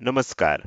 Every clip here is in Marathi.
नमस्कार.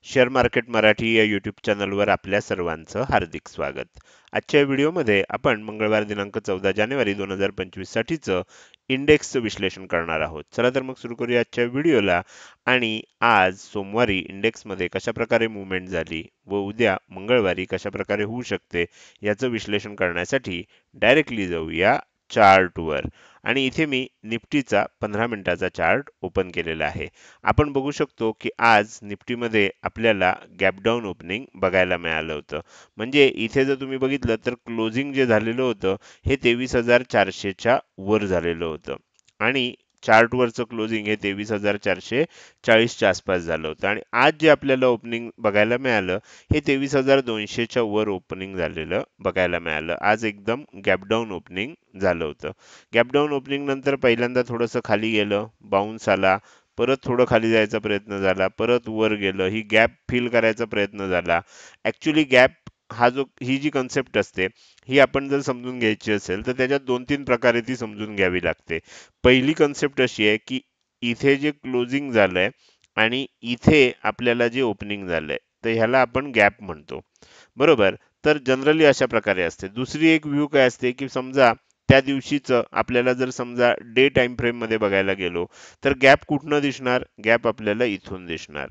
शेअर मार्केट मराठी या यूट्यूब चॅनलवर आपल्या सर्वांचं हार्दिक स्वागत. आजच्या व्हिडिओमध्ये आपण मंगळवार दिनांक 14 जानेवारी 2025 साठीचं इंडेक्सचं विश्लेषण करणार आहोत. चला तर मग सुरू करूया आजच्या व्हिडिओला. आणि आज सोमवारी इंडेक्समध्ये कशा प्रकारे मूव्हमेंट झाली व उद्या मंगळवारी कशा प्रकारे होऊ शकते याचं विश्लेषण करण्यासाठी डायरेक्टली जाऊया चार्टवर. आणि इथे मी निफ्टीचा 15 मिनिटाचा चार्ट ओपन केलेला आहे. आपण बघू शकतो की आज निफ्टीमध्ये आपल्याला गॅप डाऊन ओपनिंग बघायला मिळालं होतं. म्हणजे इथे जर तुम्ही बघितलं तर क्लोजिंग जे झालेलं होतं हे 23,400च्या वर झालेलं होतं आणि चार्टवरचं क्लोजिंग हे 23,440च्या आसपास झालं होतं. आणि आज जे आपल्याला ओपनिंग बघायला मिळालं हे 23,200च्या वर ओपनिंग झालेलं बघायला मिळालं. आज एकदम गॅप डाऊन ओपनिंग झालं होतं. गॅप डाऊन ओपनिंग नंतर पहिल्यांदा थोडंसं खाली गेलं, बाउन्स आला, परत थोडं खाली जायचा प्रयत्न झाला, परत वर गेलं, ही गॅप फिल करायचा प्रयत्न झाला. ऍक्च्युली गॅप ही जी कन्सेप्ट असते ही आपण जर समजून घ्यायची असेल तर त्याच्यात 2-3 प्रकारे ती समजून घ्यावी लागते. पहिली कन्सेप्ट अशी आहे की इथे जे क्लोजिंग झालंय आणि इथे आपल्याला जे ओपनिंग झालंय तर ह्याला आपण गॅप म्हणतो, बरोबर. तर जनरली अशा प्रकारे असते. दुसरी एक व्ह्यू काय असते की समजा त्या दिवशीचं आपल्याला जर समजा डे टाइम फ्रेम मध्ये बघायला गेलो तर गॅप कुठनं दिसणार? गॅप आपल्याला इथून दिसणार.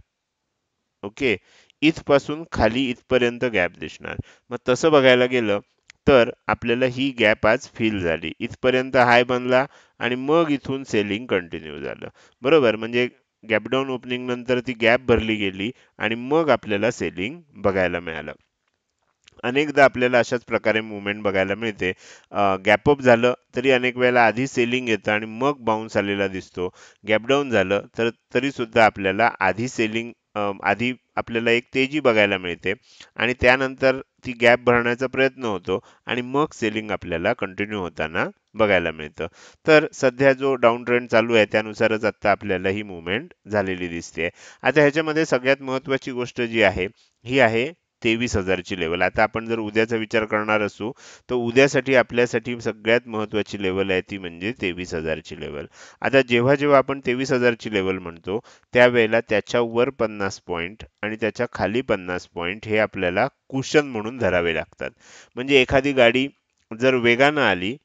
ओके, इथपासून खाली इथपर्यंत गॅप दिसणार. मग तसं बघायला गेलं तर आपल्याला ही गॅप आज फिल झाली, इथपर्यंत हाय बनला आणि मग इथून सेलिंग कंटिन्यू झालं, बरोबर. म्हणजे गॅप डाऊन ओपनिंग नंतर ती गॅप भरली गेली आणि मग आपल्याला सेलिंग बघायला मिळालं. अनेकदा आपल्याला अशाच प्रकारे मूवमेंट बघायला मिळते. गॅप अप झालं तरी अनेक वेळेला आधी सेलिंग येतं आणि मग बाउन्स आलेला दिसतो. गॅप डाऊन झालं तर तरी सुद्धा आपल्याला आधी सेलिंग, आधी आपल्याला एक तेजी बघायला मिळते आणि त्यानंतर ती गॅप भरण्याचा प्रयत्न होतो आणि मग सेलिंग आपल्याला कंटिन्यू होताना बघायला मिळतं. तर सध्या जो डाऊन ट्रेंड चालू आहे त्यानुसारच आता आपल्याला ही मूवमेंट झालेली दिसते. आता ह्याच्यामध्ये सगळ्यात महत्त्वाची गोष्ट जी आहे ही आहे 23,000ची लेवल. आता आपण जर उद्याचा विचार करणार असू तर उद्यासाठी आपल्यासाठी सगळ्यात महत्त्वाची लेवल आहे ती म्हणजे 23,000ची लेवल. आता जेव्हा जेव्हा आपण 23,000ची लेवल म्हणतो त्यावेळेला त्याच्यावर 50 पॉईंट आणि त्याच्या खाली 50 पॉईंट हे आपल्याला कुशन म्हणून धरावे लागतात. म्हणजे एखादी गाडी जर वेगानं आली,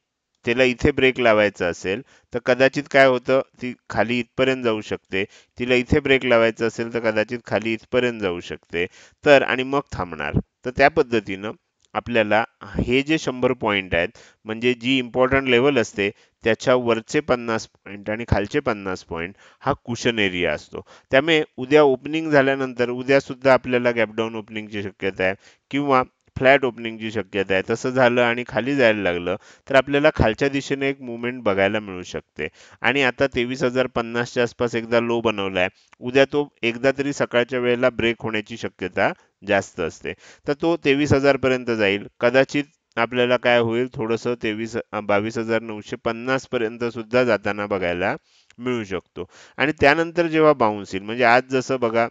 त्याला इथे ब्रेक लावायचा असेल तर कदाचित काय होतं, ती खाली इथपर्यंत जाऊ शकते. तिला इथे ब्रेक लावायचा असेल तर कदाचित खाली इथपर्यंत जाऊ शकते. तर आणि मग थांबणार. तर त्या पद्धतीनं आपल्याला हे जे 100 पॉइंट आहेत म्हणजे जी इम्पॉर्टंट लेवल असते त्याच्या वरचे 50 पॉइंट आणि खालचे 50 पॉइंट हा कुशन एरिया असतो. त्यामुळे उद्या ओपनिंग झाल्यानंतर उद्या सुद्धा आपल्याला गॅप डाऊन ओपनिंगची शक्यता आहे किंवा फ्लॅट ओपनिंगची शक्यता आहे. तसं झालं आणि खाली जायला लागलं तर आपल्याला खालच्या दिशेने एक मूवमेंट बघायला मिळू शकते. आणि आता 23,050च्या आसपास एकदा लो बनवलाय, उद्या तो एकदा तरी सकाळच्या वेळेला ब्रेक होण्याची शक्यता जास्त असते. तर तो 23,000 पर्यंत जाईल. कदाचित आपल्याला काय होईल, थोडंसं 22,950 पर्यंत सुद्धा जाताना बघायला मिळू शकतो. आणि त्यानंतर जेव्हा बाउन्स येईल, म्हणजे आज जसं बघा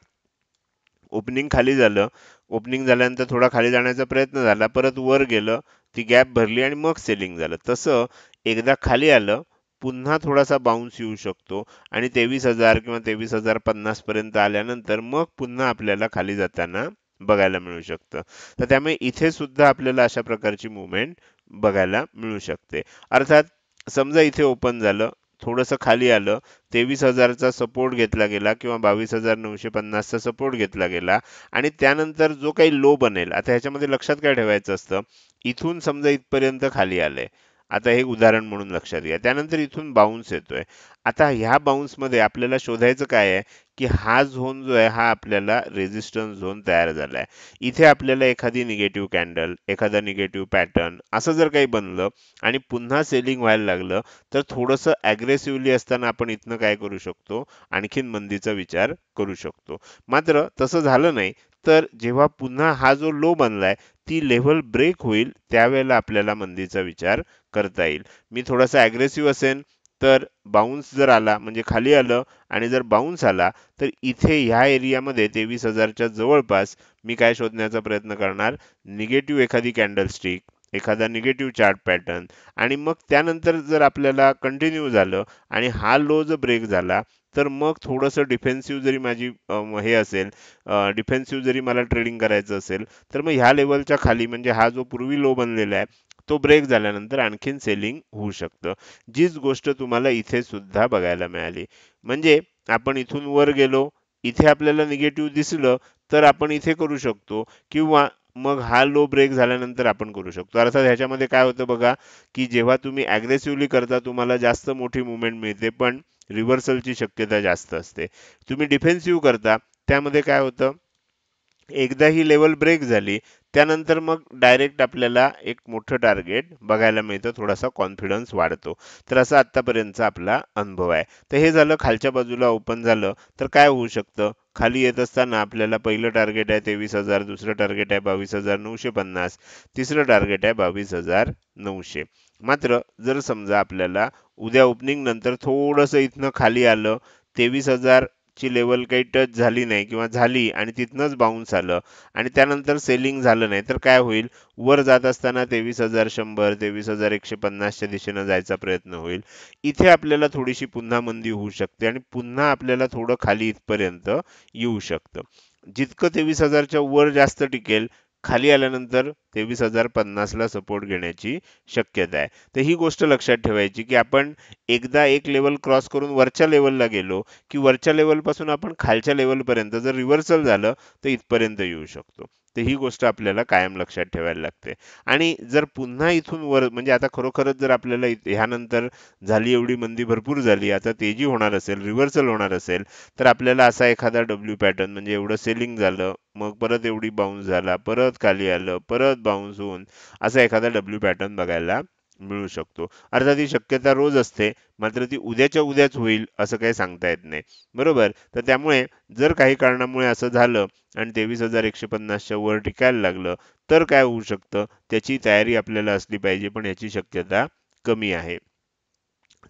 ओपनिंग खाली झालं, ओपनिंग झाल्यानंतर थोडा खाली जाण्याचा प्रयत्न झाला, परत वर गेलं, ती गॅप भरली आणि मग सेलिंग झालं. तसं एकदा खाली आलं पुन्हा थोडासा बाउन्स येऊ शकतो आणि 23,000 किंवा 23,050 पर्यंत आल्यानंतर मग पुन्हा आपल्याला खाली जाताना बघायला मिळू शकतं. तर त्यामुळे इथे सुद्धा आपल्याला अशा प्रकारची मूव्हमेंट बघायला मिळू शकते. अर्थात समजा इथे ओपन झालं, थोडंसं खाली आलं, 23,000चा सपोर्ट घेतला गेला किंवा 22,950चा सपोर्ट घेतला गेला आणि त्यानंतर जो काही लो बनेल, आता ह्याच्यामध्ये लक्षात काय ठेवायचं असतं, इथून समजा इथपर्यंत खाली आलंय. आता हे उदाहरण म्हणून लक्षात घ्या. त्यानंतर इथून बाउन्स येतोय. आता ह्या बाउन्समध्ये आपल्याला शोधायचं काय आहे, की हा झोन जो आहे हा आपल्याला रेझिस्टन्स झोन तयार झालाय. इथे आपल्याला एखादी निगेटिव्ह कॅन्डल, एखादा निगेटिव्ह पॅटर्न असं जर काही बनलं आणि पुन्हा सेलिंग व्हायला लागलं तर थोडंसं ॲग्रेसिव्हली असताना आपण इथनं काय करू शकतो, आणखीन मंदीचा विचार करू शकतो. मात्र तसं झालं नाही तर जेव्हा पुन्हा हा जो लो बनलाय ती लेव्हल ब्रेक होईल त्यावेळेला आपल्याला मंदीचा विचार करता येईल. मी थोडासा ॲग्रेसिव्ह असेन तर बाउन्स जर आला म्हणजे खाली आलं आणि जर बाउन्स आला तर इथे ह्या एरियामध्ये 23,000च्या जवळपास मी काय शोधण्याचा प्रयत्न करणार, निगेटिव्ह एखादी कॅन्डल स्टिक एखादा निगेटिव्ह चार्ट पॅटर्न आणि मग त्यानंतर जर आपल्याला कंटिन्यू झालं आणि हा लो जर ब्रेक झाला, तर मग थोडंसं डिफेन्सिव्ह जरी माझी हे असेल, डिफेन्सिव्ह जरी मला ट्रेडिंग करायचं असेल, तर मग ह्या लेवलच्या खाली म्हणजे हा जो पूर्वी लो बनलेला आहे, तो ब्रेक झाल्यानंतर आणखीन सेलिंग होऊ शकतं. जीच गोष्ट तुम्हाला इथे सुद्धा बघायला मिळाली. म्हणजे आपण इथून वर गेलो, इथे आपल्याला निगेटिव्ह दिसलं, तर आपण इथे करू शकतो किंवा मग हा लो ब्रेक झाल्यानंतर आपण करू शकतो. अर्थात ह्याच्यामध्ये काय होतं बघा, की जेव्हा तुम्ही अग्रेसिव्हली करता तुम्हाला जास्त मोठी मूव्हमेंट मिळते, पण रिव्हर्सलची शक्यता जास्त असते. तुम्ही डिफेन्सिव्ह करता त्यामध्ये काय होतं, एकदा ही लेवल ब्रेक झाली, त्यानंतर मग डायरेक्ट आपल्याला एक मोठं टार्गेट बघायला मिळतं, थोडासा कॉन्फिडन्स वाढतो. तर असा आत्तापर्यंतचा आपला अनुभव आहे. तर हे झालं खालच्या बाजूला ओपन झालं, तर काय होऊ शकतं, खाली येत असताना आपल्याला पहिलं टार्गेट आहे 23,000, दुसरं टार्गेट आहे 22,950, तिसरं टार्गेट आहे 22,900. मात्र जर समजा आपल्याला उद्या ओपनिंग नंतर थोडंसं इथनं खाली आलं, 23,000 ची लेवल काही टच झाली नाही किंवा झाली आणि तिथनंच बाउन्स आलं आणि त्यानंतर सेलिंग झालं नाही, तर काय होईल, वर जात असताना 23,100, 23,150 च्या दिशेनं जायचा प्रयत्न होईल. इथे आपल्याला थोडीशी पुन्हा मंदी होऊ शकते आणि पुन्हा आपल्याला थोडं खाली इथपर्यंत येऊ शकतं. जितकं 23,000 च्या वर जास्त टिकेल, खाली आल्यानंतर 23,050 ला सपोर्ट घेण्याची शक्यता आहे. तर ही गोष्ट लक्षात ठेवायची, की आपण एकदा एक लेवल क्रॉस करून वरच्या लेवलला गेलो, की वरच्या लेवलपासून आपण खालच्या लेवलपर्यंत जर रिव्हर्सल झालं, तर इथपर्यंत येऊ शकतो. तर ही गोष्ट आपल्याला कायम लक्षात ठेवायला लागते. आणि जर पुन्हा इथून वर म्हणजे आता खरोखरच जर आपल्याला ह्यानंतर झाली एवढी मंदी भरपूर झाली, आता तेजी होणार असेल, रिव्हर्सल होणार असेल, तर आपल्याला असा एखादा डब्ल्यू पॅटर्न म्हणजे एवढं सेलिंग झालं, मग परत एवढी बाउन्स झाला, परत खाली आलं, परत बाउन्स होऊन असा एखादा डब्ल्यू पॅटर्न बघायला मिळू शकतो. अर्थात ही शक्यता रोज असते, मात्र ती उद्याच्या उद्याच होईल असं काही सांगता येत नाही. बरोबर? तर त्यामुळे जर काही कारणामुळे असं झालं आणि 23,150 च्या वर टिकायला लागलं, तर काय होऊ शकतं, त्याची तयारी आपल्याला असली पाहिजे, पण याची शक्यता कमी आहे.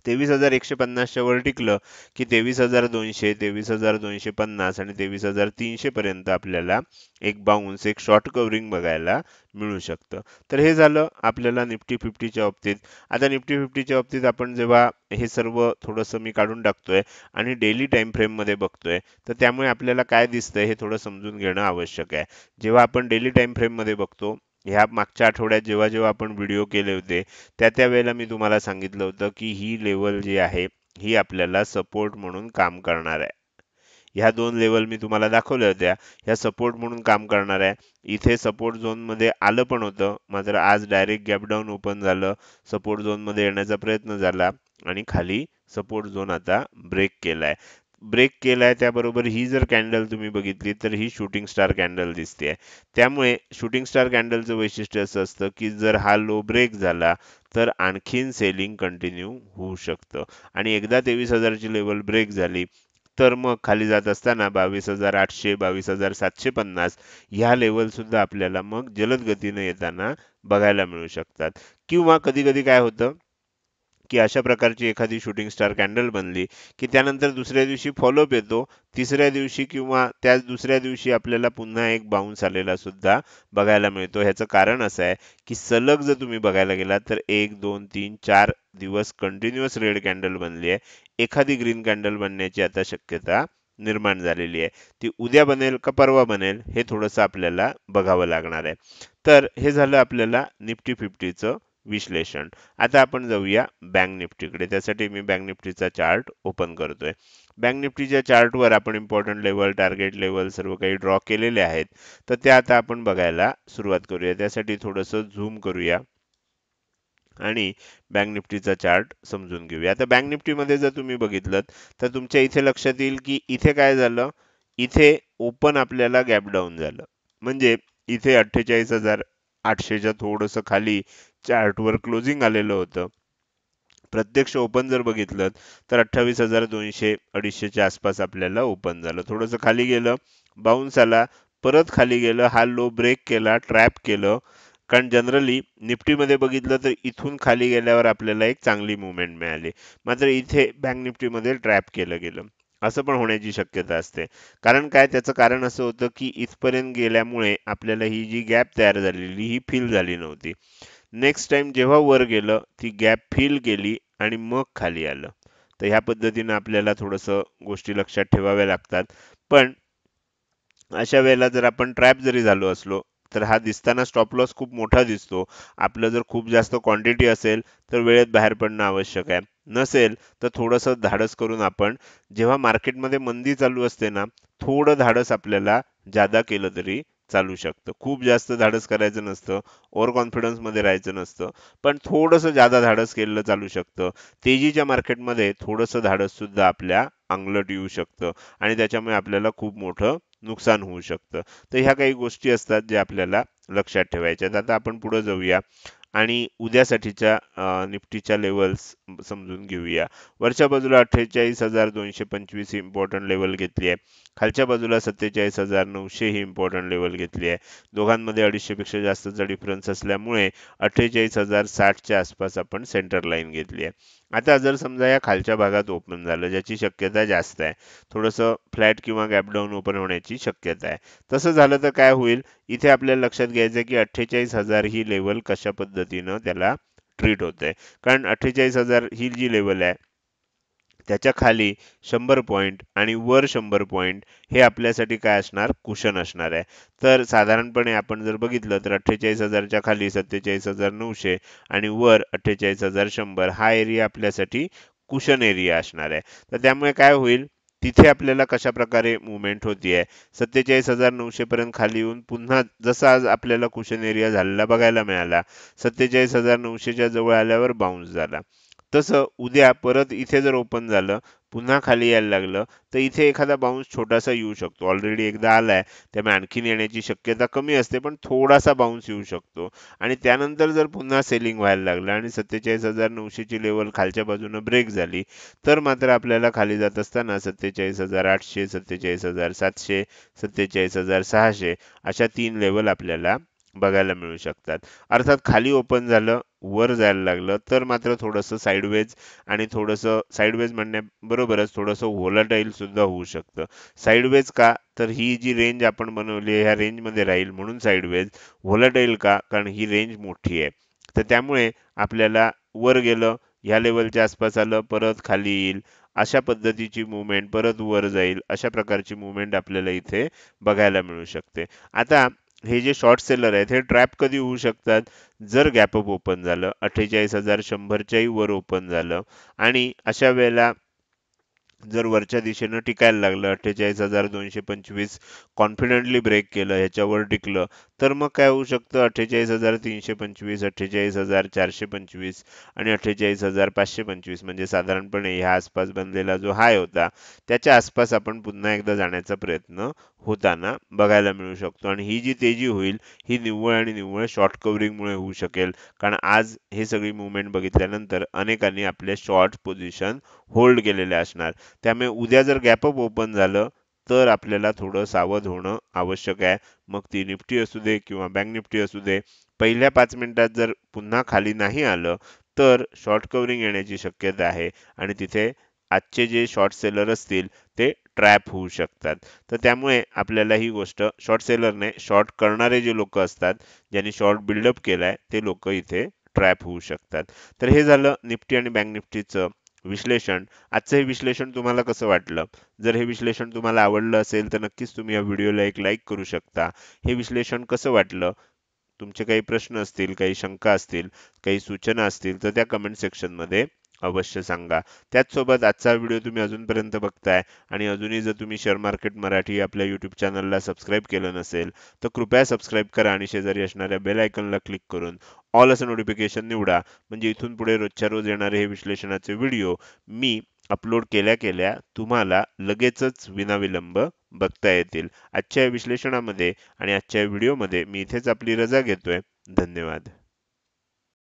23,150 च्या वर टिकलं, की 23,200, 23,250 आणि 23,300 पर्यंत आपल्याला एक बाउन्स, एक शॉर्ट कव्हरिंग बघायला मिळू शकतं. तर हे झालं आपल्याला निफ्टी 50च्या बाबतीत. आता निफ्टी 50च्या बाबतीत आपण जेव्हा हे सर्व थोडंसं मी काढून टाकतोय आणि डेली टाइम फ्रेममध्ये बघतोय, तर त्यामुळे आपल्याला काय दिसतंय हे थोडं समजून घेणं आवश्यक आहे. जेव्हा आपण डेली टाइम फ्रेममध्ये बघतो, ह्या मागच्या आठवड्यात जेव्हा जेव्हा आपण व्हिडिओ केले होते, त्या वेळेला मी तुम्हाला सांगितलं होतं, की ही लेवल जी आहे, ही आपल्याला सपोर्ट म्हणून काम करणार आहे. ह्या 2 लेवल मी तुम्हाला दाखवल्या होत्या. ह्या सपोर्ट म्हणून काम करणार आहे. इथे सपोर्ट झोनमध्ये आलं पण होतं, मात्र आज डायरेक्ट गॅप डाऊन ओपन झालं. सपोर्ट झोनमध्ये येण्याचा प्रयत्न झाला आणि खाली सपोर्ट झोन आता ब्रेक केलाय. ब्रेक केलाय त्याबरोबर ही जर कॅन्डल तुम्ही बघितली, तर ही शूटिंग स्टार कॅन्डल दिसते. त्यामुळे शूटिंग स्टार कॅन्डलचं वैशिष्ट्य असं असतं, की जर हा लो ब्रेक झाला, तर आणखीन सेलिंग कंटिन्यू होऊ शकतं आणि एकदा 23,000 ची लेवल ब्रेक झाली, तर मग खाली जात असताना 22,800, 22,750 ह्या लेवल सुद्धा आपल्याला मग जलद गतीने येताना बघायला मिळू शकतात. किंवा कधी-कधी काय होतं, की अशा प्रकारची एखादी शूटिंग स्टार कॅन्डल बनली, की त्यानंतर दुसऱ्या दिवशी फॉलोअप येतो. तिसऱ्या दिवशी किंवा त्याच दुसऱ्या दिवशी आपल्याला पुन्हा एक बाउन्स आलेला सुद्धा बघायला मिळतो. ह्याचं कारण असं आहे, की सलग जर तुम्ही बघायला गेलात, तर 1, 2, 3, 4 दिवस कंटिन्युअस रेड कॅन्डल बनली आहे. एखादी ग्रीन कॅन्डल बनण्याची आता शक्यता निर्माण झालेली आहे. ती उद्या बनेल का परवा बनेल हे थोडंसं आपल्याला बघावं लागणार आहे. तर हे झालं आपल्याला निफ्टी 50चं विश्लेषण. आता आपण जाऊया बँक निफ्टीकडे. त्यासाठी मी बँक निफ्टीचा चार्ट ओपन करतोय. बँक निफ्टीच्या चार्टवर आपण इम्पॉर्टंट लेवल, टार्गेट लेवल सर्व काही ड्रॉ केलेले आहेत. तर ते आता आपण बघायला सुरुवात करूया. त्यासाठी थोडंसं झूम करूया आणि बँक निफ्टीचा चार्ट समजून घेऊया. आता बँक निफ्टीमध्ये जर तुम्ही बघितलं, तर तुमच्या इथे लक्षात येईल, की इथे काय झालं? इथे ओपन आपल्याला गॅप डाऊन झालं. म्हणजे इथे 48,800 च्या थोडंसं खाली चार्टवर क्लोजिंग आलेलं होतं. प्रत्यक्ष ओपन जर बघितलं, तर 28,200, 250च्या आसपास आपल्याला ओपन झालं. थोडंसं खाली गेलं, बाउन्स आला, परत खाली गेलं, हा लो ब्रेक केला, ट्रॅप केलं. कारण जनरली निफ्टीमध्ये बघितलं तर इथून खाली गेल्यावर आपल्याला एक चांगली मूव्हमेंट मिळाली. मात्र इथे बँक निफ्टीमध्ये ट्रॅप केलं गेलं. असं पण होण्याची शक्यता असते. कारण काय, त्याचं कारण असं होतं की इथपर्यंत गेल्यामुळे आपल्याला ही जी गॅप तयार झालेली ही फिल झाली नव्हती. नेक्स्ट टाइम जेव्हा वर गेलं ती गॅप फिल केली आणि मग खाली आलं. तर ह्या पद्धतीनं आपल्याला थोडंसं गोष्टी लक्षात ठेवाव्या लागतात. पण अशा वेळेला जर आपण ट्रॅप जरी झालो असलो, तर हा दिसताना स्टॉप लॉस खूप मोठा दिसतो. आपलं जर खूप जास्त क्वांटिटी असेल, तर वेळेत बाहेर पडणं आवश्यक आहे. नसेल, तर थोडंसं धाडस करून आपण जेव्हा मार्केटमध्ये मंदी चालू असते ना, थोडं धाडस आपल्याला जादा केलं तरी चालू शकतं. खूप जास्त धाडस करायचं नसतं, ओव्हर कॉन्फिडन्समध्ये राहायचं नसतं, पण थोडंसं जादा धाडस केलं चालू शकतं. तेजीच्या मार्केटमध्ये थोडंसं धाडस सुद्धा आपल्या अंगलट येऊ शकतं आणि त्याच्यामुळे आपल्याला खूप मोठं नुकसान होऊ शकतं. तर ह्या काही गोष्टी असतात ज्या आपल्याला लक्षात ठेवायच्या आहेत. आता आपण पुढे जाऊया आणि उद्यासाठीच्या निफ्टीच्या लेवल्स समजून घेऊया. वरच्या बाजूला 48,225 ही इम्पॉर्टंट लेवल घेतली आहे. खालच्या बाजूला 47,900 ही इम्पॉर्टंट लेवल घेतली आहे. दोघांमध्ये 250 पेक्षा जास्तचा डिफरन्स असल्यामुळे 48,060 आसपास आपण सेंटर लाईन घेतली आहे. आता जर समजा या खालच्या भागात ओपन झालं, ज्याची शक्यता जास्त आहे, थोडंसं फ्लॅट किंवा गॅप डाऊन ओपन होण्याची शक्यता आहे. तसं झालं तर काय होईल, इथे आपल्याला लक्षात घ्यायचं आहे की 48,000 ही लेवल कशा पद्धतीनं त्याला ट्रीट होते. कारण 48,000 ही जी लेवल आहे, त्याच्या खाली 100 पॉइंट आणि वर 100 पॉइंट हे आपल्यासाठी काय असणार, कुशन असणार आहे. तर साधारणपणे आपण जर बघितलं तर 48,000च्या खाली 47,900 आणि वर 48,100 हा एरिया आपल्यासाठी कुशन एरिया असणार आहे. तर त्यामुळे काय होईल, तिथे आपल्याला कशा प्रकारे मुवमेंट होतीये, 47,900 पर्यंत खाली येऊन पुन्हा जसा आज आपल्याला कुशन एरिया झालेला बघायला मिळाला, 47,900च्या जवळ आल्यावर बाउन्स झाला. तसं उद्या परत इथे जर ओपन झालं, पुन्हा खाली यायला लागलं, तर इथे एखादा बाउन्स छोटासा येऊ शकतो. ऑलरेडी एकदा आलाय, त्यामुळे आणखीन येण्याची शक्यता कमी असते, पण थोडासा बाउन्स येऊ शकतो. आणि त्यानंतर जर पुन्हा सेलिंग व्हायला लागलं आणि 47,900 ची लेवल खालच्या बाजूनं ब्रेक झाली, तर मात्र आपल्याला खाली जात असताना 47,800, 47,700, 47,600 अशा 3 लेवल आपल्याला बघायला मिळू शकतात. अर्थात खाली ओपन झालं, वर जायला लागलं, तर मात्र थोडंसं साइडवेज आणि थोडंसं साइडवेज म्हणण्याबरोबरच थोडंसं व्होलाटाईल सुद्धा होऊ शकतं. साइडवेज का? तर ही जी रेंज आपण बनवली आहे, ह्या रेंजमध्ये राहील म्हणून साइडवेज. व्होलाटाईल का? कारण ही रेंज मोठी आहे. तर त्यामुळे आपल्याला वर गेलं, ह्या लेवलच्या आसपास आलं, परत खाली येईल. अशा पद्धतीची मूव्हमेंट परत वर जाईल. अशा प्रकारची मूव्हमेंट आपल्याला इथे बघायला मिळू शकते. आता हे जे शॉर्ट सेलर आहेत, हे ट्रॅप कधी होऊ शकतात? जर गॅप अप ओपन झालं, 48,100च्याही वर ओपन झालं आणि अशा वेळेला जर वरच्या दिशेनं टिकायला लागलं, 48,225 कॉन्फिडेंटली ब्रेक केलं, ह्याच्यावर टिकलं, तर मग काय होऊ शकतं, 48,325, 48,425 आणि 48,525 म्हणजे साधारणपणे ह्या आसपास बनलेला जो हाय होता, त्याच्या आसपास आपण पुन्हा एकदा जाण्याचा प्रयत्न होताना बघायला मिळू शकतो. आणि ही जी तेजी होईल, ही निव्वळ आणि निव्वळ शॉर्ट कव्हरिंगमुळे होऊ शकेल. कारण आज हे सगळी मूव्हमेंट बघितल्यानंतर अनेकांनी आपले शॉर्ट पोझिशन होल्ड केलेले असणार. त्यामुळे उद्या जर गॅप अप ओपन झालं, तर आपल्याला थोडं सावध होणं आवश्यक आहे. मग ती निफ्टी असू दे किंवा बँक निफ्टी असू दे, पहिल्या 5 मिनिटात जर पुन्हा खाली नाही आलं, तर शॉर्ट कव्हरिंग येण्याची शक्यता आहे आणि तिथे आजचे जे शॉर्ट सेलर असतील ते ट्रॅप होऊ शकतात. तर त्यामुळे आपल्याला ही गोष्ट शॉर्ट सेलरने शॉर्ट करणारे जे लोक असतात, ज्यांनी शॉर्ट बिल्डअप केलाय, ते लोक इथे ट्रॅप होऊ शकतात. तर हे झालं निफ्टी आणि बँक निफ्टीचं विश्लेषण. आजचं हे विश्लेषण तुम्हाला कसं वाटलं? जर हे विश्लेषण तुम्हाला आवडलं असेल, तर नक्कीच तुम्ही या व्हिडिओला एक लाईक करू शकता. हे विश्लेषण कसं वाटलं? तुमचे काही प्रश्न असतील, काही शंका असतील, काही सूचना असतील, तर त्या कमेंट सेक्शनमध्ये अवश्य सांगा. त्याचसोबत आजचा व्हिडिओ तुम्ही अजूनपर्यंत बघताय आणि अजूनही जर तुम्ही शेअर मार्केट मराठी आपल्या यूट्यूब चॅनलला सबस्क्राईब केलं नसेल, तर कृपया सबस्क्राईब करा आणि शेजारी असणाऱ्या बेल आयकॉनला क्लिक करून ऑल असं नोटिफिकेशन निवडा. म्हणजे इथून पुढे रोजच्या रोज येणारे हे विश्लेषणाचे व्हिडिओ मी अपलोड केल्या केल्या तुम्हाला लगेचच विनाविलंब बघता येतील. आजच्या या विश्लेषणामध्ये आणि आजच्या व्हिडिओमध्ये मी इथेच आपली रजा घेतोय. धन्यवाद.